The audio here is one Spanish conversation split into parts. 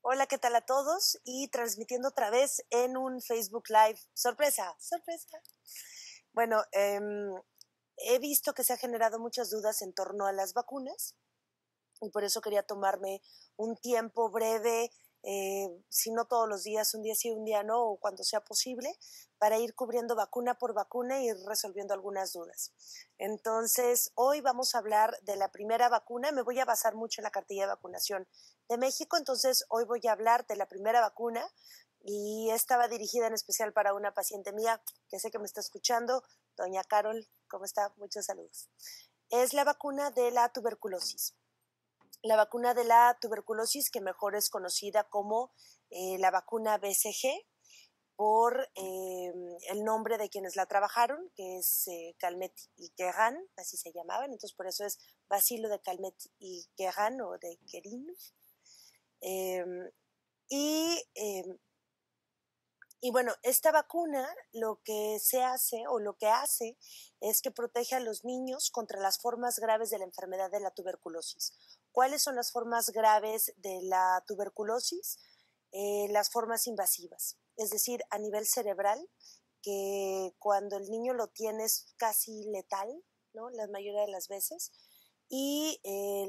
Hola, ¿qué tal a todos? Y transmitiendo otra vez en un Facebook Live. ¡Sorpresa! ¡Sorpresa! Bueno, he visto que se han generado muchas dudas en torno a las vacunas y por eso quería tomarme un tiempo breve, si no todos los días, un día sí, un día no, o cuando sea posible, para ir cubriendo vacuna por vacuna y ir resolviendo algunas dudas. Entonces, hoy vamos a hablar de la primera vacuna. Me voy a basar mucho en la cartilla de vacunación de México, entonces hoy voy a hablar de la primera vacuna y estaba dirigida en especial para una paciente mía que sé que me está escuchando, doña Carol. ¿Cómo está? Muchos saludos. Es la vacuna de la tuberculosis. La vacuna de la tuberculosis, que mejor es conocida como la vacuna BCG, por el nombre de quienes la trabajaron, que es Calmet y Guerin, así se llamaban, entonces por eso es Bacilo de Calmet y Guerin o de Guerin. Y bueno, esta vacuna lo que se hace o lo que hace es que protege a los niños contra las formas graves de la enfermedad de la tuberculosis. ¿Cuáles son las formas graves de la tuberculosis? Las formas invasivas, es decir, a nivel cerebral, que cuando el niño lo tiene es casi letal, ¿no? La mayoría de las veces. Y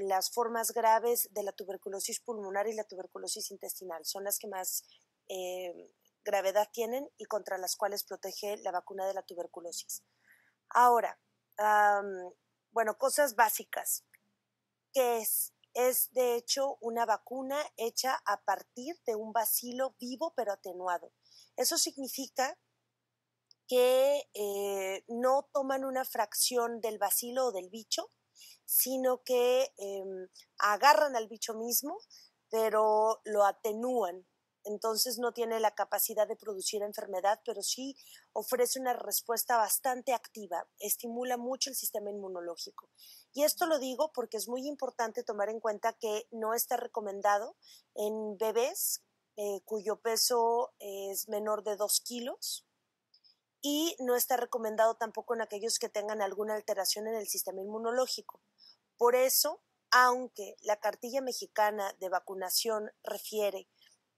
las formas graves de la tuberculosis pulmonar y la tuberculosis intestinal son las que más gravedad tienen y contra las cuales protege la vacuna de la tuberculosis. Ahora, bueno, cosas básicas. ¿Qué es? Es de hecho una vacuna hecha a partir de un bacilo vivo pero atenuado. Eso significa que no toman una fracción del bacilo o del bicho, sino que agarran al bicho mismo, pero lo atenúan. Entonces no tiene la capacidad de producir enfermedad, pero sí ofrece una respuesta bastante activa, estimula mucho el sistema inmunológico. Y esto lo digo porque es muy importante tomar en cuenta que no está recomendado en bebés cuyo peso es menor de 2 kilos, y no está recomendado tampoco en aquellos que tengan alguna alteración en el sistema inmunológico. Por eso, aunque la cartilla mexicana de vacunación refiere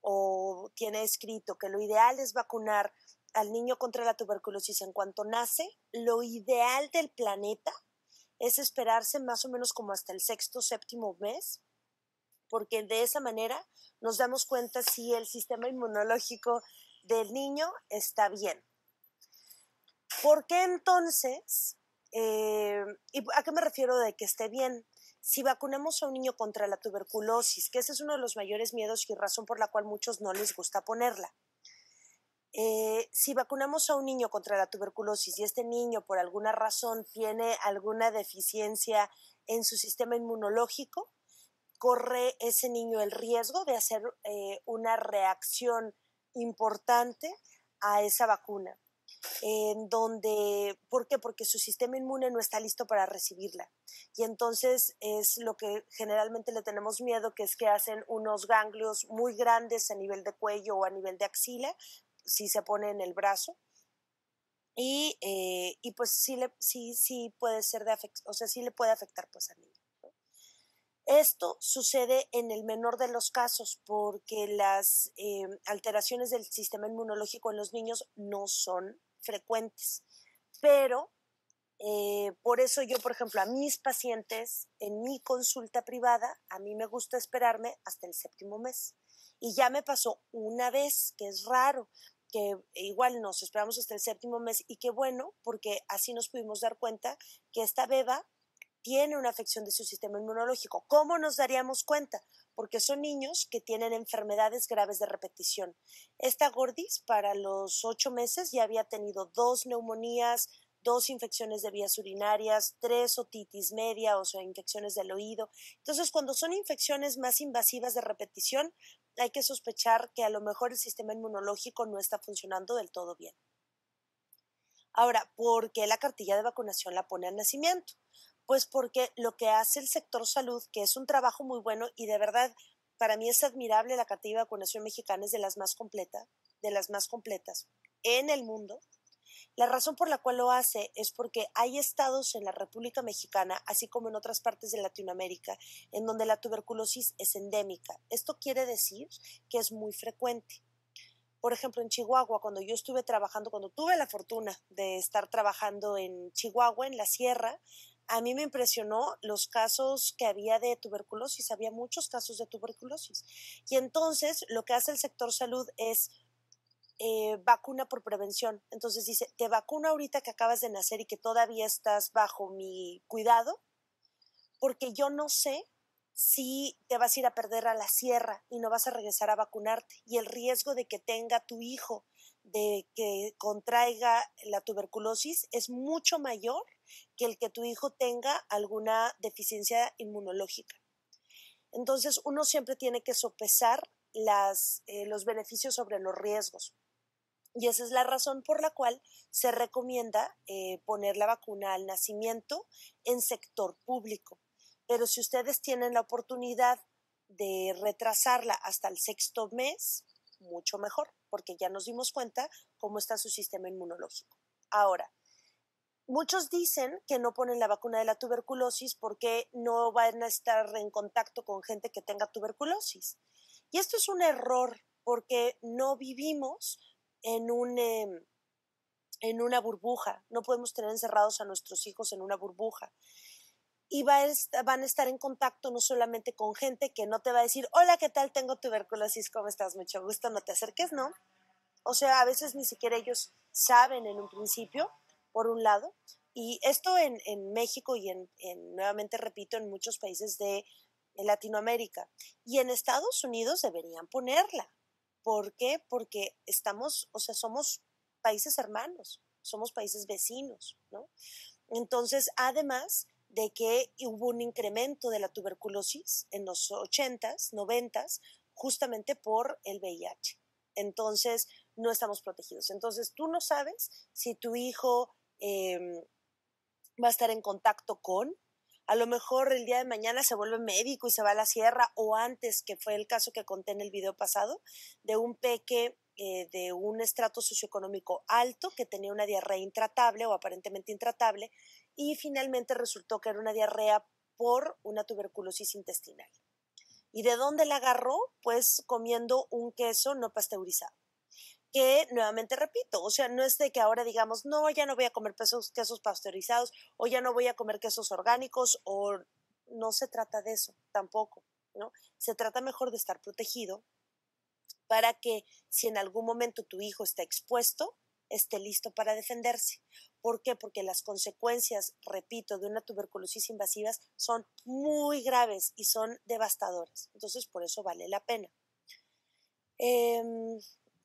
o tiene escrito que lo ideal es vacunar al niño contra la tuberculosis en cuanto nace, lo ideal del planeta es esperarse más o menos como hasta el sexto, séptimo mes, porque de esa manera nos damos cuenta si el sistema inmunológico del niño está bien. ¿Por qué entonces? ¿Y a qué me refiero de que esté bien? Si vacunamos a un niño contra la tuberculosis, que ese es uno de los mayores miedos y razón por la cual muchos no les gusta ponerla. Si vacunamos a un niño contra la tuberculosis y este niño por alguna razón tiene alguna deficiencia en su sistema inmunológico, corre ese niño el riesgo de hacer una reacción importante a esa vacuna. ¿Por qué? Porque su sistema inmune no está listo para recibirla. Y entonces es lo que generalmente le tenemos miedo, que es que hacen unos ganglios muy grandes a nivel de cuello o a nivel de axila, si se pone en el brazo. Y pues sí puede ser sí le puede afectar pues al niño. Esto sucede en el menor de los casos porque las alteraciones del sistema inmunológico en los niños no son frecuentes, pero por eso yo, por ejemplo, a mis pacientes en mi consulta privada, a mí me gusta esperarme hasta el séptimo mes. Y ya me pasó una vez, que es raro, que igual nos esperamos hasta el séptimo mes y qué bueno, porque así nos pudimos dar cuenta que esta beba tiene una afección de su sistema inmunológico. ¿Cómo nos daríamos cuenta? Porque son niños que tienen enfermedades graves de repetición. Esta gordis para los 8 meses ya había tenido 2 neumonías, 2 infecciones de vías urinarias, 3 otitis media, o sea, infecciones del oído. Entonces, cuando son infecciones más invasivas de repetición, hay que sospechar que a lo mejor el sistema inmunológico no está funcionando del todo bien. Ahora, ¿por qué la cartilla de vacunación la pone al nacimiento? Pues porque lo que hace el sector salud, que es un trabajo muy bueno y de verdad para mí es admirable, la cartilla de vacunación mexicana es de las más completas en el mundo. La razón por la cual lo hace es porque hay estados en la República Mexicana, así como en otras partes de Latinoamérica, en donde la tuberculosis es endémica. Esto quiere decir que es muy frecuente. Por ejemplo, en Chihuahua, cuando yo estuve trabajando, cuando tuve la fortuna de estar trabajando en Chihuahua, en la sierra, a mí me impresionó los casos que había de tuberculosis, había muchos casos de tuberculosis. Y entonces lo que hace el sector salud es vacuna por prevención. Entonces dice, te vacuno ahorita que acabas de nacer y que todavía estás bajo mi cuidado, porque yo no sé si te vas a ir a perder a la sierra y no vas a regresar a vacunarte. Y el riesgo de que tenga tu hijo, de que contraiga la tuberculosis, es mucho mayor que el que tu hijo tenga alguna deficiencia inmunológica. Entonces, uno siempre tiene que sopesar los beneficios sobre los riesgos. Y esa es la razón por la cual se recomienda poner la vacuna al nacimiento en sector público. Pero si ustedes tienen la oportunidad de retrasarla hasta el 6º mes, mucho mejor, porque ya nos dimos cuenta cómo está su sistema inmunológico. Ahora, muchos dicen que no ponen la vacuna de la tuberculosis porque no van a estar en contacto con gente que tenga tuberculosis. Y esto es un error porque no vivimos en una burbuja, no podemos tener encerrados a nuestros hijos en una burbuja. Y van a estar en contacto no solamente con gente que no te va a decir, hola, ¿qué tal? Tengo tuberculosis, ¿cómo estás? Mucho gusto, no te acerques, ¿no? O sea, a veces ni siquiera ellos saben en un principio, por un lado. Y esto en México y nuevamente repito, en muchos países de Latinoamérica. Y en Estados Unidos deberían ponerla. ¿Por qué? Porque somos países hermanos, somos países vecinos, ¿no? Entonces, además de que hubo un incremento de la tuberculosis en los 80s, 90s, justamente por el VIH. Entonces, no estamos protegidos. Entonces, tú no sabes si tu hijo va a estar en contacto con, a lo mejor el día de mañana se vuelve médico y se va a la sierra, o antes, que fue el caso que conté en el video pasado, de un peque de un estrato socioeconómico alto que tenía una diarrea intratable o aparentemente intratable, y finalmente resultó que era una diarrea por una tuberculosis intestinal. ¿Y de dónde la agarró? Pues comiendo un queso no pasteurizado. Que nuevamente repito, o sea, no es de que ahora digamos, no, ya no voy a comer quesos pasteurizados, o ya no voy a comer quesos orgánicos, o no se trata de eso tampoco, ¿no? Se trata mejor de estar protegido para que si en algún momento tu hijo está expuesto, esté listo para defenderse. ¿Por qué? Porque las consecuencias, repito, de una tuberculosis invasiva son muy graves y son devastadoras. Entonces, por eso vale la pena.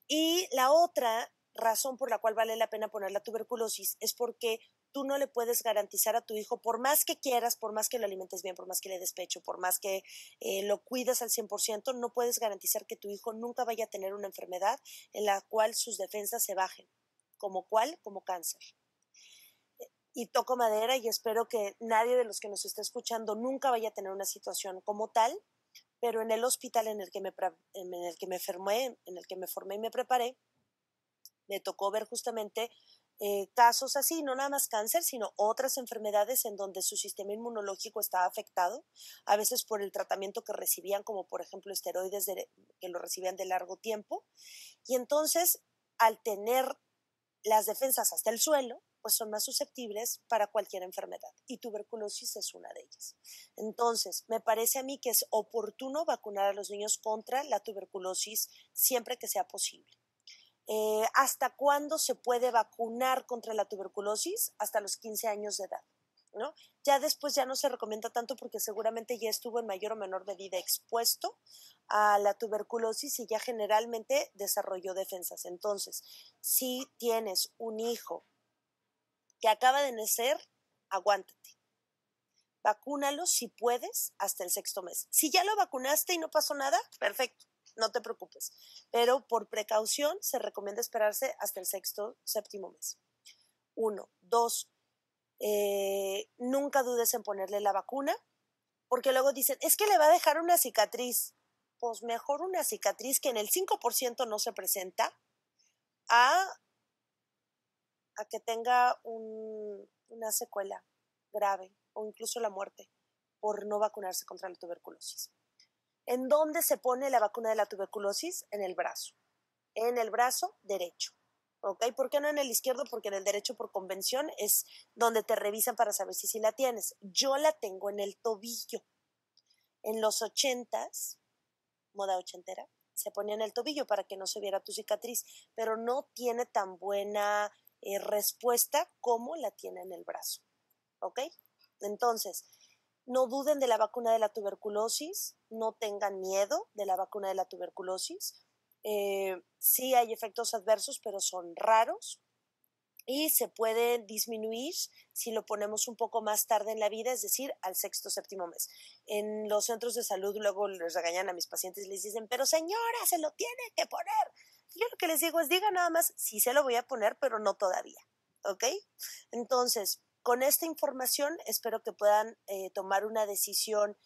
Y la otra razón por la cual vale la pena poner la tuberculosis es porque tú no le puedes garantizar a tu hijo, por más que quieras, por más que lo alimentes bien, por más que le des pecho, por más que lo cuides al 100%, no puedes garantizar que tu hijo nunca vaya a tener una enfermedad en la cual sus defensas se bajen. ¿Como cuál? Como cáncer. Y toco madera y espero que nadie de los que nos esté escuchando nunca vaya a tener una situación como tal, pero en el hospital en el que me formé y me preparé, me tocó ver justamente casos así, no nada más cáncer, sino otras enfermedades en donde su sistema inmunológico estaba afectado, a veces por el tratamiento que recibían, como por ejemplo esteroides que lo recibían de largo tiempo, y entonces al tener las defensas hasta el suelo, pues son más susceptibles para cualquier enfermedad, y tuberculosis es una de ellas. Entonces, me parece a mí que es oportuno vacunar a los niños contra la tuberculosis siempre que sea posible. ¿Hasta cuándo se puede vacunar contra la tuberculosis? Hasta los 15 años de edad, ¿no? Ya después ya no se recomienda tanto porque seguramente ya estuvo en mayor o menor medida expuesto a la tuberculosis y ya generalmente desarrolló defensas. Entonces, si tienes un hijo que acaba de nacer, aguántate. Vacúnalo si puedes hasta el 6º mes. Si ya lo vacunaste y no pasó nada, perfecto, no te preocupes. Pero por precaución se recomienda esperarse hasta el 6º, 7º mes. 1. 2. Nunca dudes en ponerle la vacuna, porque luego dicen, es que le va a dejar una cicatriz. Pues mejor una cicatriz que en el 5% no se presenta a a que tenga una secuela grave o incluso la muerte por no vacunarse contra la tuberculosis. ¿En dónde se pone la vacuna de la tuberculosis? En el brazo derecho. ¿Ok? ¿Por qué no en el izquierdo? Porque en el derecho por convención es donde te revisan para saber si sí la tienes. Yo la tengo en el tobillo. En los 80s, moda ochentera, se ponía en el tobillo para que no se viera tu cicatriz, pero no tiene tan buena respuesta como la tiene en el brazo. ¿Ok? Entonces, no duden de la vacuna de la tuberculosis, no tengan miedo de la vacuna de la tuberculosis. Sí hay efectos adversos, pero son raros y se puede disminuir si lo ponemos un poco más tarde en la vida, es decir, al sexto, séptimo mes. En los centros de salud luego les regañan a mis pacientes y les dicen, pero señora, se lo tiene que poner. Yo lo que les digo es, diga nada más, sí se lo voy a poner, pero no todavía, ¿ok? Entonces, con esta información espero que puedan tomar una decisión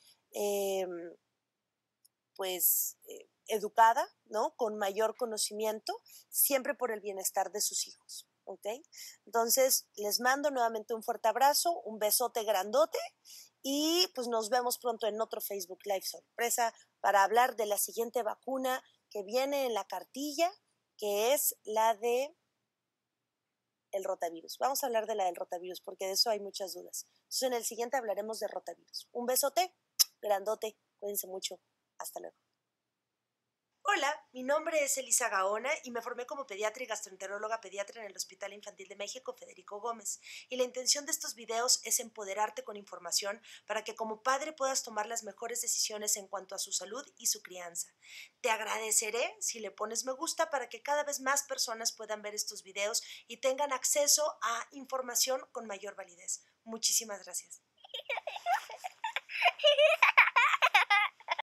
educada, ¿no? Con mayor conocimiento, siempre por el bienestar de sus hijos, ¿ok? Entonces, les mando nuevamente un fuerte abrazo, un besote grandote y pues nos vemos pronto en otro Facebook Live sorpresa para hablar de la siguiente vacuna que viene en la cartilla, que es la de el rotavirus. Vamos a hablar de la del rotavirus porque de eso hay muchas dudas. Entonces, en el siguiente hablaremos de rotavirus. Un besote grandote, cuídense mucho. Hasta luego. Hola, mi nombre es Elisa Gaona y me formé como pediatra y gastroenteróloga pediatra en el Hospital Infantil de México Federico Gómez. Y la intención de estos videos es empoderarte con información para que como padre puedas tomar las mejores decisiones en cuanto a su salud y su crianza. Te agradeceré si le pones me gusta para que cada vez más personas puedan ver estos videos y tengan acceso a información con mayor validez. Muchísimas gracias.